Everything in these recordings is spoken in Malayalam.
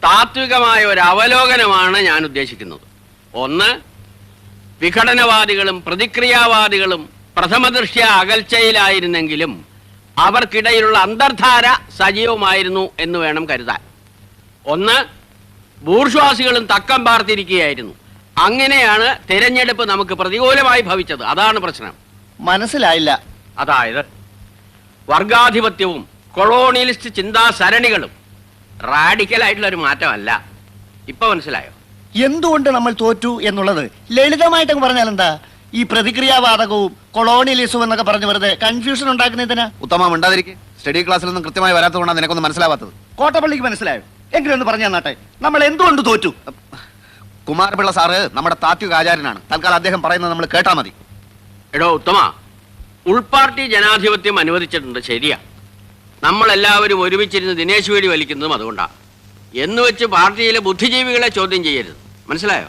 താത്വികമായ ഒരു അവലോകനമാണ് ഞാൻ ഉദ്ദേശിക്കുന്നത്. ഒന്ന്, വിഘടനവാദികളും പ്രതിക്രിയാവാദികളും പ്രഥമദൃഷ്ട്യാ അകൽച്ചയിലായിരുന്നെങ്കിലും അവർക്കിടയിലുള്ള അന്തർധാര സജീവമായിരുന്നു എന്ന് വേണം കരുതാൻ. ഒന്ന്, ബൂർഷ്വാസികളും തക്കം പാർത്തിരിക്കുകയായിരുന്നു. അങ്ങനെയാണ് തിരഞ്ഞെടുപ്പ് നമുക്ക് പ്രതികൂലമായി ഭവിച്ചത്. അതാണ് പ്രശ്നം. മനസ്സിലായില്ല. അതായത് വർഗാധിപത്യവും കൊളോണിയലിസ്റ്റ് ചിന്താസരണികളും റാഡിക്കലായിട്ടുള്ള ഒരു മാറ്റമല്ല. ഇപ്പൊ മനസ്സിലായോ എന്തുകൊണ്ട് നമ്മൾ തോറ്റു എന്നുള്ളത്? ലളിതമായിട്ട് പറഞ്ഞാൽ എന്താ, ഈ പ്രതിക്രിയാവാദകവും കൊളോണിയലിസവും എന്നൊക്കെ പറഞ്ഞു വെറുതെ കൺഫ്യൂഷൻ ഉണ്ടാക്കുന്നതിനാ. ഉത്തമം ഉണ്ടാതിരിക്കും. സ്റ്റഡി ക്ലാസ്സിലൊന്നും കൃത്യമായി വരാത്തതുകൊണ്ടാണ് നിനക്കൊന്നും മനസ്സിലാവാത്തത്. കോട്ടപ്പള്ളിക്ക് മനസ്സിലായോ? എങ്കിലും ഒന്ന് പറഞ്ഞു തന്നാട്ടെ, നമ്മൾ എന്തുകൊണ്ട് തോറ്റു? കുമാരപിള്ള സാറ് നമ്മുടെ താത്വിക ആചാര്യനാണ്. തൽക്കാലം അദ്ദേഹം പറയുന്നത് നമ്മൾ കേട്ടാ മതി. എടോ ഉത്തമ, ഉൾപാർട്ടി ജനാധിപത്യം അനുവദിച്ചിട്ടുണ്ട്, ശരിയാ. നമ്മളെല്ലാവരും ഒരുമിച്ചിരുന്ന് ദിനേശ് വേടി വലിക്കുന്നതും അതുകൊണ്ടാണ്. എന്ന് വെച്ച് പാർട്ടിയിലെ ബുദ്ധിജീവികളെ ചോദ്യം ചെയ്യരുത്. മനസ്സിലായോ?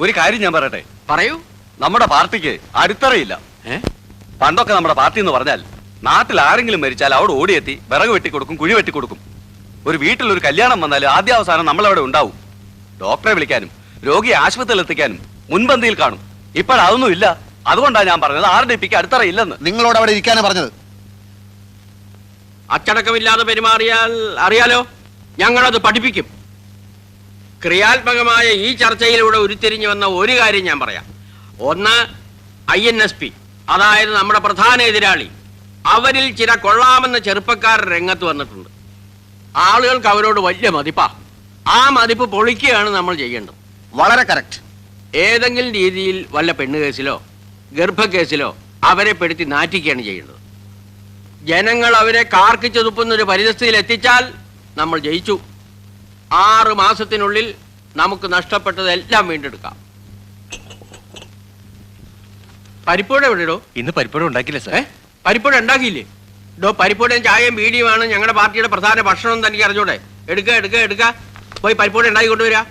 ഒരു കാര്യം ഞാൻ പറയട്ടെ. പറയൂ. നമ്മുടെ പാർട്ടിക്ക് അടിത്തറയില്ല. പണ്ടൊക്കെ നമ്മുടെ പാർട്ടി എന്ന് പറഞ്ഞാൽ നാട്ടിൽ ആരെങ്കിലും മരിച്ചാൽ അവിടെ ഓടിയെത്തി വിറക് വെട്ടിക്കൊടുക്കും, കുഴി വെട്ടിക്കൊടുക്കും. ഒരു വീട്ടിൽ ഒരു കല്യാണം വന്നാൽ ആദ്യാവസാനം നമ്മളവിടെ ഉണ്ടാവും. ഡോക്ടറെ വിളിക്കാനും രോഗിയെ ആശുപത്രിയിൽ എത്തിക്കാനും മുൻപന്തിയിൽ കാണും. ഇപ്പോഴതൊന്നും ഇല്ല. അതുകൊണ്ടാണ് ഞാൻ പറഞ്ഞത് RDPക്ക് അടിത്തറയില്ലെന്ന്. നിങ്ങളോട് അവിടെ ഇരിക്കാനാ പറഞ്ഞത്. അച്ചടക്കമില്ലാതെ പെരുമാറിയാൽ അറിയാലോ, ഞങ്ങളത് പഠിപ്പിക്കും. ക്രിയാത്മകമായ ഈ ചർച്ചയിലൂടെ ഉരുത്തിരിഞ്ഞു വന്ന ഒരു കാര്യം ഞാൻ പറയാം. ഒന്ന്, INSP, അതായത് നമ്മുടെ പ്രധാന എതിരാളി. അവരിൽ ചില കൊള്ളാമെന്ന ചെറുപ്പക്കാർ രംഗത്ത് വന്നിട്ടുണ്ട്. ആളുകൾക്ക് അവരോട് വലിയ മതിപ്പാ. ആ മതിപ്പ് പൊളിക്കുകയാണ് നമ്മൾ ചെയ്യേണ്ടത്. വളരെ കറക്റ്റ്. ഏതെങ്കിലും രീതിയിൽ വല്ല പെണ്ണുകേസിലോ ഗർഭക്കേസിലോ അവരെ പെടുത്തി നാറ്റിക്കുകയാണ് ചെയ്യേണ്ടത്. ജനങ്ങൾ അവരെ കാർക്കിച്ചു തുപ്പുന്നൊരു പരിതസ്ഥിതിയിൽ എത്തിച്ചാൽ നമ്മൾ ജയിച്ചു. 6 മാസത്തിനുള്ളിൽ നമുക്ക് നഷ്ടപ്പെട്ടതെല്ലാം വീണ്ടെടുക്കാം. പരിപ്പോട എവിടെയോ? ഇന്ന് പരിപ്പോട ഉണ്ടാക്കില്ല സാർ. പരിപ്പോട ഉണ്ടാക്കിയില്ലേ? പരിപ്പോടയും ചായയും ബീഡിയുമാണ് ഞങ്ങളുടെ പാർട്ടിയുടെ പ്രധാന ഭക്ഷണം. തനിക്ക് അറിഞ്ഞൂടെ? എടുക്ക പോയി പരിപ്പോട ഉണ്ടാക്കി കൊണ്ടുവരാ.